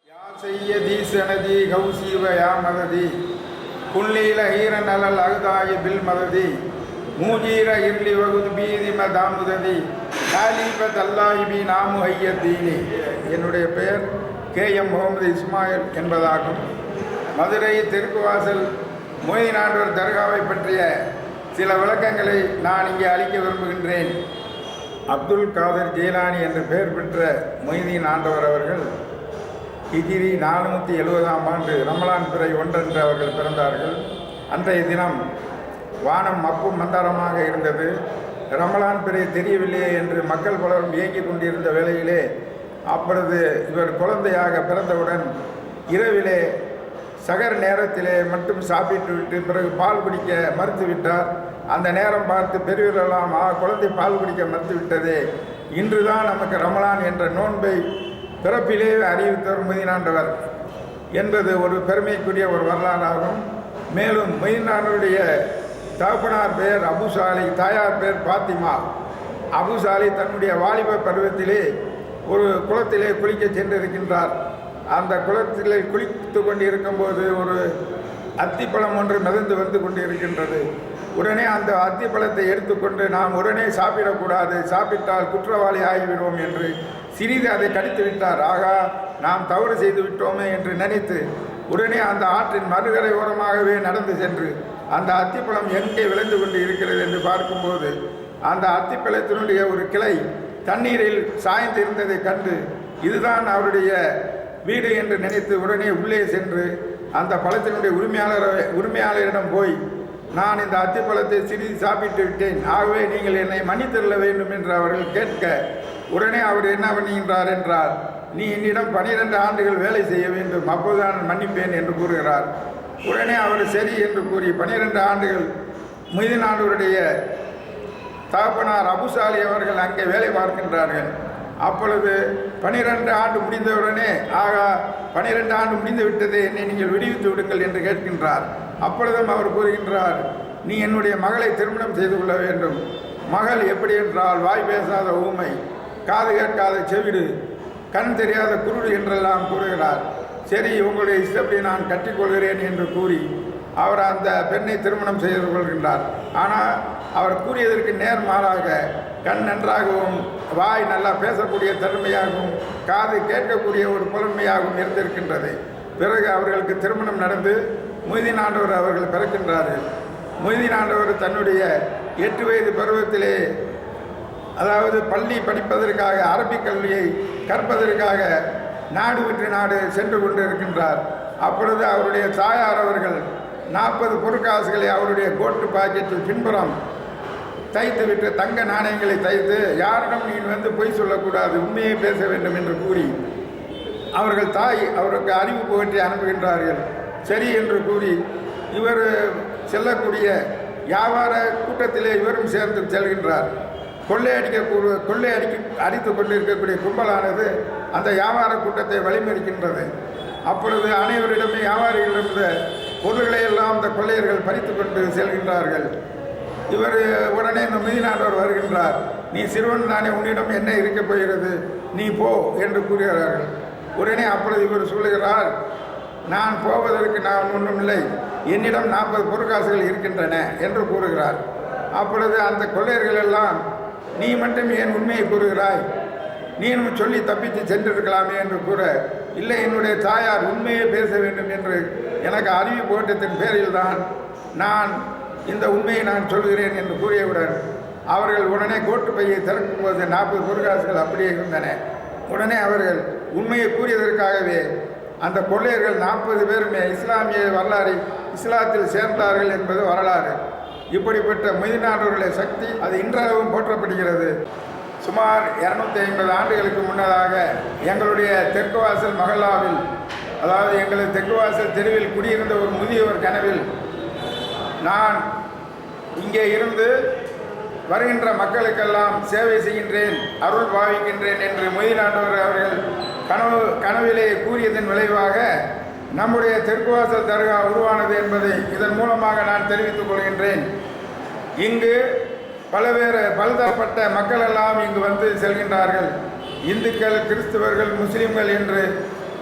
யா செய்யதி சனதி கௌசீவ யா மததி புல்லீல ஹீர நலல் அகுதாய bill மததி மூஜீர இருளி வகுது பீதி மதாமுததி காலீப தல்லாஹிபி நாமு ஐயத்தீனி. என்னுடைய பெயர் KM முகமது இஸ்மாயில் என்பதாகும். மதுரை தெற்கு வாசல் மொய்தீன் ஆண்டவர் தர்காவை பற்றிய சில விளக்கங்களை நான் இங்கே அளிக்க விரும்புகின்றேன். அப்துல் காதர் ஜெயிலானி என்று பெயர் பெற்ற மொய்தீன் ஆண்டவர் அவர்கள் ஹிஜ்ரி 470ஆம் ஆண்டு ரமலான் பிறை 1 அன்று அவர்கள் பிறந்தார்கள். அன்றைய தினம் வானம் மப்பும் மந்தாரமாக இருந்தது. ரமலான் பிறை தெரியவில்லையே என்று மக்கள் பலரும் இயங்கிக் கொண்டிருந்த வேளையிலே அப்பொழுது இவர் குழந்தையாக பிறந்தவுடன் இரவிலே சகர் நேரத்திலே மட்டும் சாப்பிட்டு விட்டு பிறகு பால் குடிக்க மறுத்துவிட்டார். அந்த நேரம் பார்த்து பெரியவரெல்லாம் குழந்தை பால் குடிக்க மறுத்துவிட்டதே, இன்றுதான் நமக்கு ரமலான் என்ற நோன்பை பிறப்பிலே அறிவித்தவர் மொய்தீன் ஆண்டவர் என்பது ஒரு பெருமைக்குரிய ஒரு வரலாறாகும். மேலும் மொய்தீன் ஆண்டவருடைய தகப்பனார் பெயர் அபுசாலி, தாயார் பெயர் பாத்திமா. அபுசாலி தன்னுடைய வாலிப பருவத்திலே ஒரு குளத்திலே குளிக்க சென்றிருக்கின்றார். அந்த குளத்திலே குளித்து கொண்டு இருக்கும்போது ஒரு அத்திப்பழம் ஒன்று மிதந்து வந்து கொண்டு இருக்கின்றது. உடனே அந்த அத்திப்பழத்தை எடுத்துக்கொண்டு நாம் உடனே சாப்பிடக்கூடாது, சாப்பிட்டால் குற்றவாளி ஆகிவிடுவோம் என்று சிறிது அதை கடித்து விட்டார். ஆகா, நாம் தவறு செய்து விட்டோமே என்று நினைத்து உடனே அந்த ஆற்றின் மறுகரை ஓரமாகவே நடந்து சென்று அந்த அத்திப்பழம் எங்கே விளைந்து கொண்டு இருக்கிறது என்று பார்க்கும்போது அந்த அத்திப்பழத்தினுடைய ஒரு கிளை தண்ணீரில் சாய்ந்து இருந்ததை கண்டு இதுதான் அவருடைய வீடு என்று நினைத்து உடனே உள்ளே சென்று அந்த பழத்தினுடைய உரிமையாளரிடம் போய், நான் இந்த அத்திப்பழத்தை சிறிது சாப்பிட்டு விட்டேன், ஆகவே நீங்கள் என்னை மன்னித்தருள வேண்டும் என்று அவர்கள் கேட்க உடனே அவர் என்ன பண்ணுகின்றார் என்றால், நீ என்னிடம் 12 ஆண்டுகள் வேலை செய்ய வேண்டும், அப்போதுதான் மன்னிப்பேன் என்று கூறுகிறார். உடனே அவர் சரி என்று கூறி 12 ஆண்டுகள் மொய்தீன் ஆண்டவருடைய தகப்பனார் அபுசாலி அவர்கள் அங்கே வேலை பார்க்கின்றார்கள். அப்பொழுது 12 ஆண்டு முடிந்தவுடனே, ஆகா 12 ஆண்டு முடிந்து விட்டதே, என்னை நீங்கள் விடுவித்து விடுங்கள் என்று கேட்கின்றார். அப்பொழுதும் அவர் கூறுகின்றார், நீ என்னுடைய மகளை திருமணம் செய்து கொள்ள வேண்டும். மகள் எப்படி என்றால் வாய் பேசாத ஊமை, காது கேட்காத செவிடு, கண் தெரியாத குருடு என்றெல்லாம் கூறுகிறார். சரி, உங்களுடைய இஷ்டப்படி நான் கட்டிக்கொள்கிறேன் என்று கூறி அவர் அந்த பெண்ணை திருமணம் செய்து கொள்கின்றார். ஆனால் அவர் கூறியதற்கு நேர்மாறாக கண் நன்றாகவும் வாய் நல்லா பேசக்கூடிய தன்மையாகவும் காது கேட்கக்கூடிய ஒரு புலன்மையாகவும் இருந்திருக்கின்றது. பிறகு அவர்களுக்கு திருமணம் நடந்து மொய்தீன் ஆண்டவர் அவர்கள் பிறக்கின்றார்கள். மொய்தீன் ஆண்டவர் தன்னுடைய 8 வயது பருவத்திலே, அதாவது பள்ளி படிப்பதற்காக அரபிக் கல்வியை கற்பதற்காக நாடு விட்டு நாடு சென்று கொண்டு இருக்கின்றார். அப்பொழுது அவருடைய தாயார் அவர்கள் 40 பொற்காசுகளை அவருடைய கோட்டு பாக்கெட்டில் பின்புறம் தைத்துவிட்டு தங்க நாணயங்களை தைத்து, யாரிடம் நீ வந்து பொய் சொல்லக்கூடாது, உண்மையை பேச வேண்டும் என்று கூறி அவர்கள் தாய் அவருக்கு அறிவு புகட்டி அனுப்புகின்றார்கள். சரி என்று கூறி இவர் செல்லக்கூடிய வியாபார கூட்டத்திலே இவரும் சேர்ந்து செல்கின்றார். அடித்து கொண்டிருக்கக்கூடிய கும்பலானது அந்த வியாபார கூட்டத்தை வழிமறிக்கின்றது. அப்பொழுது அனைவரிடமே வியாபாரிகளிருந்த பொருள்களை எல்லாம் அந்த கொள்ளையர்கள் பறித்து கொண்டு செல்கின்றார்கள். இவர் உடனே இந்த மொய்தீன் ஆண்டவர் வருகின்றார். நீ சிறுவன் தானே, உன்னிடம் என்ன இருக்கப் போகிறது, நீ போ என்று கூறுகிறார்கள். உடனே அப்பொழுது இவர் சொல்லுகிறார், நான் போவதற்கு நான் ஒன்றுமில்லை, என்னிடம் 40 பொற்காசுகள் இருக்கின்றன என்று கூறுகிறார். அப்பொழுது அந்த கொள்ளையர்கள் எல்லாம், நீ மட்டும் ஏன் உண்மையை கூறுகிறாய், நீனும் சொல்லி தப்பித்து சென்றிருக்கலாமே என்று கூற, இல்லை, என்னுடைய தாயார் உண்மையை பேச வேண்டும் என்று எனக்கு அறிவு போட்டத்தின் பேரில் தான் நான் இந்த உண்மையை நான் சொல்கிறேன் என்று கூறியவுடன் அவர்கள் உடனே கோட்டு பையை திறக்கும்போது 40 பொற்காசுகள் அப்படியே இருந்தன. உடனே அவர்கள் உண்மையை கூறியதற்காகவே அந்த கொள்ளையர்கள் 40 பேருமே இஸ்லாமிய வரலாறை இஸ்லாத்தில் சேர்ந்தார்கள் என்பது வரலாறு. இப்படிப்பட்ட மொய்தீன் ஆண்டவருடைய சக்தி அது இன்றளவும் போற்றப்படுகிறது. சுமார் 250 ஆண்டுகளுக்கு முன்னதாக எங்களுடைய தெற்கு வாசல் மஹல்லாவில், அதாவது எங்களது தெற்கு வாசல் தெருவில் குடியிருந்த ஒரு முதியவர் கனவில், நான் இங்கே இருந்து வருகின்ற மக்களுக்கெல்லாம் சேவை செய்கின்றேன், அருள் பாவிக்கின்றேன் என்று மொய்தீன் ஆண்டவர் அவர்கள் கனவிலே கூறியதன் விளைவாக நம்முடைய தெற்கு வாசல் தர்கா உருவானது என்பதை இதன் மூலமாக நான் தெரிவித்துக் கொள்கின்றேன். இங்கு பலதரப்பட்ட மக்கள் எல்லாம் இங்கு வந்து செல்கின்றார்கள். இந்துக்கள், கிறிஸ்தவர்கள், முஸ்லீம்கள் என்று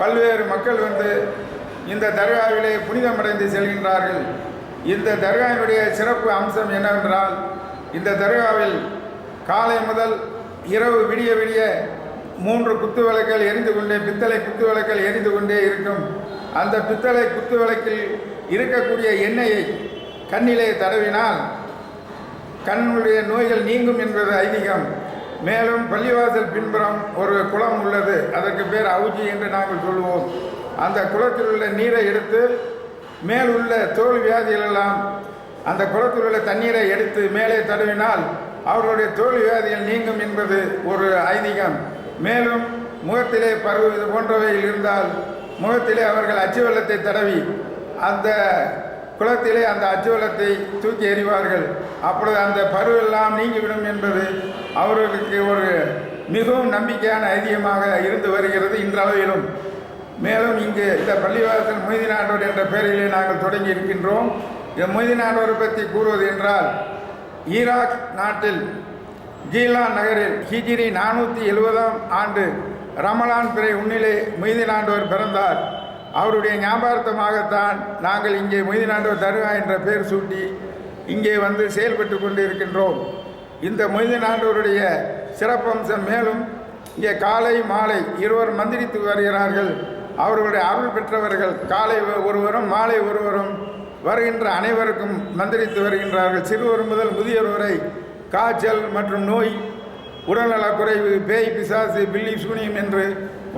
பல்வேறு மக்கள் வந்து இந்த தர்காவிலே புனிதமடைந்து செல்கின்றார்கள். இந்த தர்காவினுடைய சிறப்பு அம்சம் என்னவென்றால், இந்த தர்காவில் காலை முதல் இரவு விடிய விடிய 3 குத்து விளக்குகள் எரிந்து கொண்டே, பித்தளை குத்து விளக்குகள் எரிந்து கொண்டே இருக்கும். அந்த பித்தளை குத்து விளக்கில் இருக்கக்கூடிய எண்ணெயை கண்ணிலே தடவினால் கண்ணுடைய நோய்கள் நீங்கும் என்பது ஐதீகம். மேலும் பள்ளிவாசல் பின்புறம் ஒரு குளம் உள்ளது, அதற்கு பேர் அவுஜி என்று நாங்கள் சொல்லுவோம். அந்த குளத்தில் உள்ள நீரை எடுத்து மேல் உள்ள தோல் வியாதிகளெல்லாம் அந்த குளத்தில் உள்ள தண்ணீரை எடுத்து மேலே தடவினால் அவர்களுடைய தோல் வியாதிகள் நீங்கும் என்பது ஒரு ஐதீகம். மேலும் முகத்திலே பருவு இது போன்றவையில் இருந்தால் முகத்திலே அவர்கள் அச்சு வெள்ளத்தை தடவி அந்த குளத்திலே அந்த அச்சு வெள்ளத்தை தூக்கி எறிவார்கள். அப்பொழுது அந்த பருவெல்லாம் நீங்கிவிடும் என்பது அவர்களுக்கு ஒரு மிகவும் நம்பிக்கையான ஐதீகமாக இருந்து வருகிறது இன்றளவிலும். மேலும் இங்கு இந்த பள்ளிவாசல் மொய்தீன் ஆண்டவர் என்ற பெயரிலே நாங்கள் தொடங்கி இருக்கின்றோம். இந்த மொய்தீன் ஆண்டவரை பற்றி கூறுவது என்றால், ஈராக் நாட்டில் ஜீலான் நகரில் ஹிஜ்ரி 470ஆம் ஆண்டு ரமலான் பிறை உன்னிலே மொய்தீன் ஆண்டவர் பிறந்தார். அவருடைய ஞாபகார்த்தமாகத்தான் நாங்கள் இங்கே மொய்தீன் ஆண்டவர் தர்கா என்ற பெயர் சூட்டி இங்கே வந்து செயல்பட்டு கொண்டு இருக்கின்றோம். இந்த மொய்தீன் ஆண்டவருடைய சிறப்பம்சம் மேலும் இங்கே காலை மாலை இருவர் மந்திரித்து வருகிறார்கள். அவர்களுடைய அருள் பெற்றவர்கள் காலை ஒருவரும் மாலை ஒருவரும் வருகின்ற அனைவருக்கும் மந்திரித்து வருகின்றார்கள். சிறுவர் முதல் முதியோர் வரை காய்ச்சல் மற்றும் நோய், உடல்நலக் குறைவு, பேய் பிசாசு, பில்லி சூனியம் என்று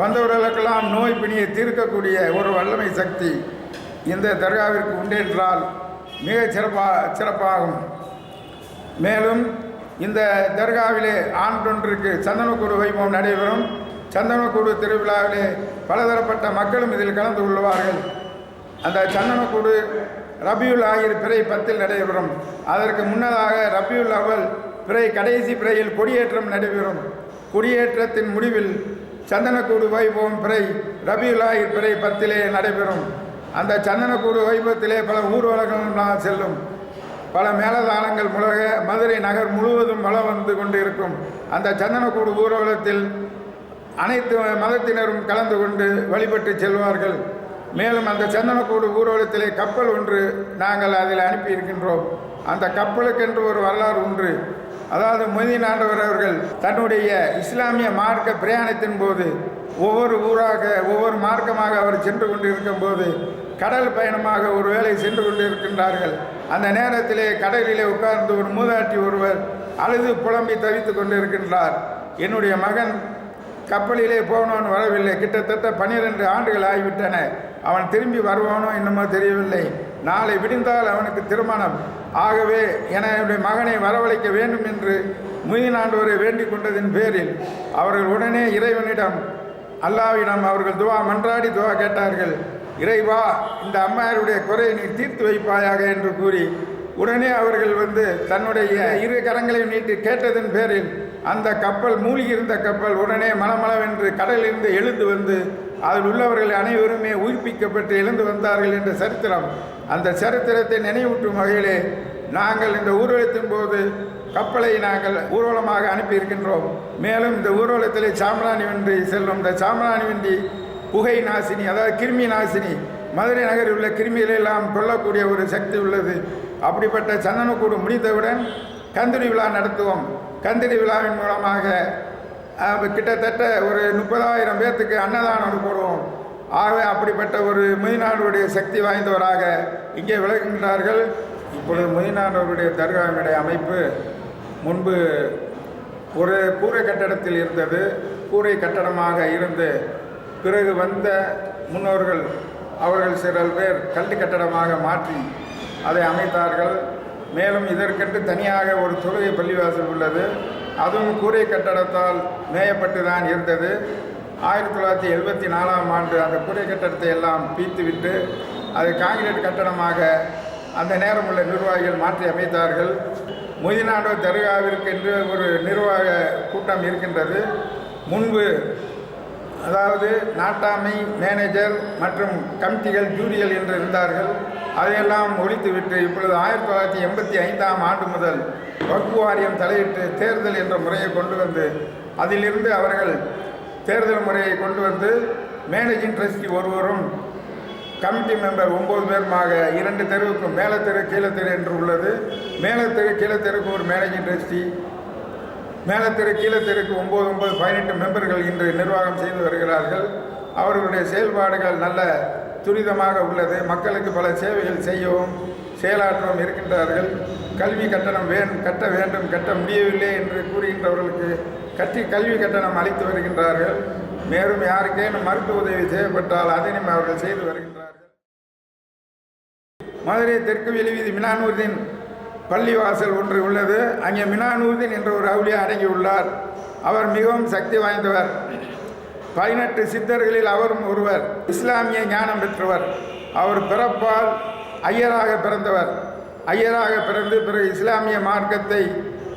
வந்தவர்களுக்கெல்லாம் நோய் பிணியை தீர்க்கக்கூடிய ஒரு வல்லமை சக்தி இந்த தர்காவிற்கு உண்டென்றால் மிக சிறப்பாகும். மேலும் இந்த தர்காவிலே ஆண்டொன்றுக்கு சந்தனக்கூடு வைபவம் நடைபெறும். சந்தனக்கூடு திருவிழாவிலே பலதரப்பட்ட மக்களும் இதில் கலந்து கொள்வார்கள். அந்த சந்தனக்கூடு ரபியுல் ஆகிர் பிறை 10 நடைபெறும். அதற்கு முன்னதாக ரபியுல் அவல் பிறை கடைசி பிறையில் கொடியேற்றம் நடைபெறும். கொடியேற்றத்தின் முடிவில் சந்தனக்கூடு வைபவம் பிறை ரபியுல் ஆகிர் பிறை 10 நடைபெறும். அந்த சந்தனக்கூடு வைபவத்திலே பல ஊர்வலங்கள் செல்லும். பல மேலதாளங்கள் முழக மதுரை நகர் முழுவதும் வலம் வந்து கொண்டு இருக்கும். அந்த சந்தனக்கூடு ஊர்வலத்தில் அனைத்து மதத்தினரும் கலந்து கொண்டு வழிபட்டு செல்வார்கள். மேலும் அந்த சந்தனக்கூடு ஊர்வலத்திலே கப்பல் ஒன்று நாங்கள் அதில் அனுப்பி இருக்கின்றோம். அந்த கப்பலுக்கென்று ஒரு வரலாறு ஒன்று. அதாவது மொய்தீன் ஆண்டவர் அவர்கள் தன்னுடைய இஸ்லாமிய மார்க்க பிரயாணத்தின் போது ஒவ்வொரு ஊராக ஒவ்வொரு மார்க்கமாக அவர் சென்று கொண்டு இருக்கும்போது கடல் பயணமாக ஒரு வேளை சென்று கொண்டு இருக்கின்றார்கள். அந்த நேரத்திலே கடலிலே உட்கார்ந்து ஒரு மூதாட்டி ஒருவர் அழுது புலம்பி தவித்து கொண்டு இருக்கின்றார். என்னுடைய மகன் கப்பலிலே போனவன் வரவில்லை, கிட்டத்தட்ட 12 ஆண்டுகள் ஆகிவிட்டன, அவன் திரும்பி வருவானோ என்னமோ தெரியவில்லை, நாளை விடிந்தால் அவனுக்கு திருமணம், ஆகவே என்னுடைய மகனை வரவழைக்க வேண்டும் என்று மொய்தீன் ஆண்டவரை வேண்டிக் கொண்டதின் பேரில் அவர்கள் உடனே இறைவனிடம் அல்லாஹ்விடம் அவர்கள் மன்றாடி துவா கேட்டார்கள். இறைவா, இந்த அம்மையாருடைய குறையை நீ தீர்த்து வைப்பாயாக என்று கூறி உடனே அவர்கள் வந்து தன்னுடைய 2 கரங்களையும் நீட்டி கேட்டதன் பேரில் அந்த கப்பல் மூழ்கி இருந்த கப்பல் உடனே மளமளவென்று கடலிலிருந்து எழுந்து வந்து அதில் உள்ளவர்கள் அனைவருமே உயிர்ப்பிக்கப்பட்டு எழுந்து வந்தார்கள் என்ற சரித்திரம். அந்த சரித்திரத்தை நினைவூட்டும் வகையிலே நாங்கள் இந்த ஊர்வலத்தின் போது கப்பலை நாங்கள் ஊர்வலமாக அனுப்பியிருக்கின்றோம். மேலும் இந்த ஊர்வலத்திலே சாம்பிராணி வண்டி செல்லும். இந்த சாம்பிராணி வண்டி புகை நாசினி, அதாவது கிருமி நாசினி, மதுரை நகரில் உள்ள கிருமிகளெல்லாம் கொல்லக்கூடிய ஒரு சக்தி உள்ளது. அப்படிப்பட்ட சந்தனக்கூடு முடிந்தவுடன் கந்திரி விழா நடத்துவோம். கந்திரி விழாவின் மூலமாக கிட்டத்தட்ட ஒரு 30,000 பேர்த்துக்கு அன்னதானம் போடுவோம். ஆகவே அப்படிப்பட்ட ஒரு மொய்தீனாருடைய சக்தி வாய்ந்தவராக இங்கே விளங்குகின்றார்கள். இப்பொழுது மொய்தீனாருடைய தர்காவினுடைய அமைப்பு முன்பு ஒரு கூரை கட்டடத்தில் இருந்தது. கூரை கட்டடமாக இருந்து பிறகு வந்த முன்னோர்கள் அவர்கள் சில பேர் கல்வி கட்டடமாக மாற்றி அதை அமைத்தார்கள். மேலும் இதற்கென்று தனியாக ஒரு தொழுகை பள்ளிவாசல் உள்ளது. அதுவும் கூரை கட்டடத்தால் மேயப்பட்டு தான் இருந்தது. 1974ஆம் ஆண்டு அந்த கூரை கட்டடத்தை எல்லாம் பீத்துவிட்டு அது காங்கிரீட் கட்டடமாக அந்த நேரம் உள்ள நிர்வாகிகள் மாற்றி அமைத்தார்கள். மொய்தீன் ஆண்டவர் தர்காவிற்கென்று ஒரு நிர்வாக கூட்டம் இருக்கின்றது. முன்பு அதாவது நாட்டாமை, மேனேஜர் மற்றும் கமிட்டிகள், ஜூரிகள் என்று இருந்தார்கள். அதையெல்லாம் ஒழித்துவிட்டு இப்பொழுது 1985ஆம் ஆண்டு முதல் வக்ஃப் வாரியம் தலையிட்டு தேர்தல் என்ற முறையை கொண்டு வந்து அதிலிருந்து அவர்கள் தேர்தல் முறையை கொண்டு வந்து மேனேஜிங் ட்ரஸ்டி ஒருவரும், கமிட்டி மெம்பர் 9 பேருமாக 2 தெருவுக்கும் மேலத்தெரு கீழத்தெரு என்று உள்ளது. மேலத்தெரு கீழத்தெருக்கு ஒரு மேனேஜிங் ட்ரஸ்டி, மேலத்தெரு கீழத்தெருக்கு 9 18 மெம்பர்கள் இன்று நிர்வாகம் செய்து வருகிறார்கள். அவர்களுடைய செயல்பாடுகள் நல்ல துரிதமாக உள்ளது. மக்களுக்கு பல சேவைகள் செய்யவும் செயலாற்றவும் இருக்கின்றார்கள். கல்வி கட்டணம் கட்ட வேண்டும், கட்ட முடியவில்லை என்று கூறுகின்றவர்களுக்கு கல்வி கட்டணம் அளித்து வருகின்றார்கள். மேலும் யாருக்கேனும் மருத்துவ உதவி தேவைப்பட்டால் அதனையும் அவர்கள் செய்து வருகின்றார்கள். மதுரை தெற்கு வெளிவீதி மினானூர்தீன் பள்ளிவாசல் ஒன்று உள்ளது. அங்கே மினானூர்தீன் என்ற ஒரு அவுலியா அடங்கியுள்ளார். அவர் மிகவும் சக்தி வாய்ந்தவர். 18 சித்தர்களில் அவரும் ஒருவர். இஸ்லாமிய ஞானம் பெற்றவர். அவர் பிறப்பால் ஐயராக பிறந்தவர். ஐயராக பிறந்து பிறகு இஸ்லாமிய மார்க்கத்தை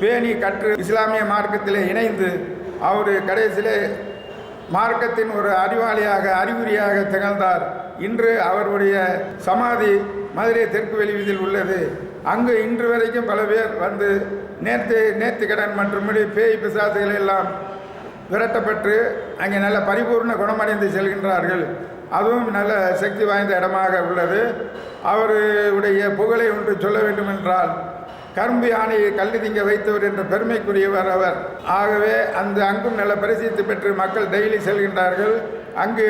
பேணி கற்று இஸ்லாமிய மார்க்கத்திலே இணைந்து அவர் கடைசியிலே மார்க்கத்தின் ஒரு அறிகுறியாக திகழ்ந்தார். இன்று அவருடைய சமாதி மதுரை தெற்கு வெளிவீதியில் உள்ளது. அங்கு இன்று வரைக்கும் பல பேர் வந்து நேர்த்திக்கடன் மற்றும் பேய் பிசாசுகள் எல்லாம் விரட்டப்பட்டு அங்கே நல்ல பரிபூர்ண குணமடைந்து செல்கின்றார்கள். அதுவும் நல்ல சக்தி வாய்ந்த இடமாக உள்ளது. அவருடைய புகழை ஒன்று சொல்ல வேண்டுமென்றால், கரும்பு யானையை கல்லு திங்க வைத்தவர் என்ற பெருமைக்குரியவர் அவர். ஆகவே அங்கும் நல்ல பிரசித்தி பெற்று மக்கள் டெய்லி செல்கின்றார்கள். அங்கு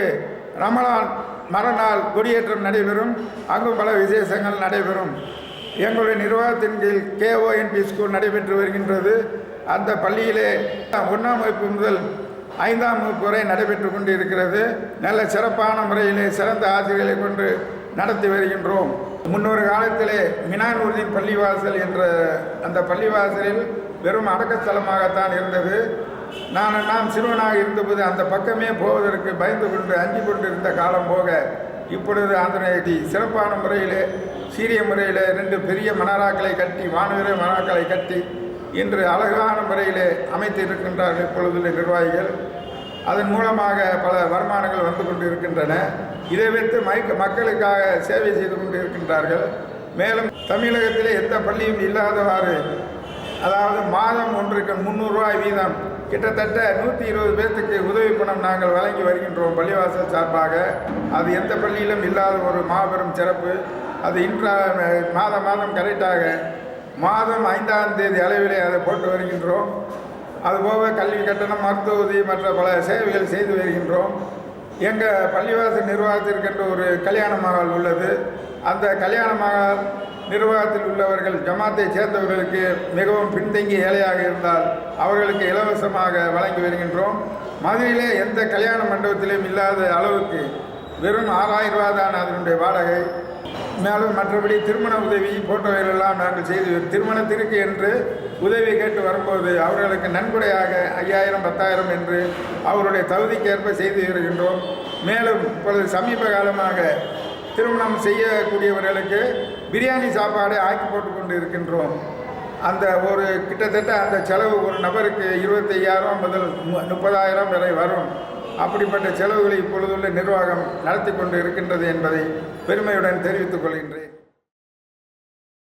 ரமலான் மறுநாள் கொடியேற்றம் நடைபெறும். அங்கும் பல விசேஷங்கள் நடைபெறும். எங்களுடைய நிர்வாகத்தின் கீழ் KONP ஸ்கூல் நடைபெற்று வருகின்றது. அந்த பள்ளியிலே 1ஆம் வகுப்பு முதல் 5ஆம் வகுப்பு வரை நடைபெற்று கொண்டு இருக்கிறது. நல்ல சிறப்பான முறையிலே சிறந்த ஆசிரியர்களை கொண்டு நடத்தி வருகின்றோம். முன்னொரு காலத்திலே மினானூர்தீன் பள்ளிவாசல் என்ற அந்த பள்ளிவாசலில் வெறும் அடக்கஸ்தலமாகத்தான் இருந்தது. நான் சிறுவனாக இருந்தபோது அந்த பக்கமே போவதற்கு பயந்து கொண்டு அஞ்சு கொண்டு இருந்த காலம் போக, இப்பொழுது அந்த சிறப்பான முறையிலே சீரிய முறையில் 2 பெரிய மனாராக்களை கட்டி, வானவீர மனாக்களை கட்டி இன்று அழகான முறையிலே அமைத்து இருக்கின்றார்கள் இப்பொழுதுள்ள நிர்வாகிகள். அதன் மூலமாக பல வருமானங்கள் வந்து கொண்டு இருக்கின்றன. இதை வைத்து மக்களுக்காக சேவை செய்து கொண்டு இருக்கின்றார்கள். மேலும் தமிழகத்திலே எந்த பள்ளியும் இல்லாதவாறு, அதாவது மாதம் ஒன்றுக்கு 300 ரூபாய் வீதம் கிட்டத்தட்ட 120 பேர்த்துக்கு உதவி பணம் நாங்கள் வழங்கி வருகின்றோம் பள்ளிவாசல் சார்பாக. அது எந்த பள்ளியிலும் இல்லாத ஒரு மாபெரும் சிறப்பு. அது மாதம் கரெக்டாக மாதம் 5ஆம் தேதி அளவிலே அதை போட்டு வருகின்றோம். அதுபோக கல்வி கட்டணம், மருத்துவ உதவி மற்ற பல சேவைகள் செய்து வருகின்றோம். எங்கள் பள்ளிவாசல் நிர்வாகத்திற்கென்று ஒரு கல்யாண மகால் உள்ளது. அந்த கல்யாண மகால் நிர்வாகத்தில் உள்ளவர்கள் ஜமாத்தை சேர்ந்தவர்களுக்கு மிகவும் பின்தங்கிய ஏழையாக இருந்தால் அவர்களுக்கு இலவசமாக வழங்கி வருகின்றோம். மதுரையிலே எந்த கல்யாண மண்டபத்திலும் இல்லாத அளவுக்கு வெறும் 6000 ரூபா தான் அதனுடைய வாடகை. மேலும் மற்றபடி திருமண உதவி போன்றவைகளெல்லாம் நாங்கள் செய்து, திருமணத்திற்கு என்று உதவி கேட்டு வரும்போது அவர்களுக்கு நன்கொடையாக 5000 10,000 என்று அவருடைய தகுதிக்கேற்ப செய்து வருகின்றோம். மேலும் இப்பொழுது சமீப காலமாக திருமணம் செய்யக்கூடியவர்களுக்கு பிரியாணி சாப்பாடு ஆக்கி போட்டு கொண்டு இருக்கின்றோம். அந்த ஒரு கிட்டத்தட்ட அந்த செலவு ஒரு நபருக்கு 25,000 முதல் 30,000 வரை வரும். அப்படிப்பட்ட செலவுகளை இப்பொழுதுள்ள நிர்வாகம் நடத்தி கொண்டு இருக்கின்றது என்பதை பெருமையுடன் தெரிவித்துக் கொள்கின்றேன்.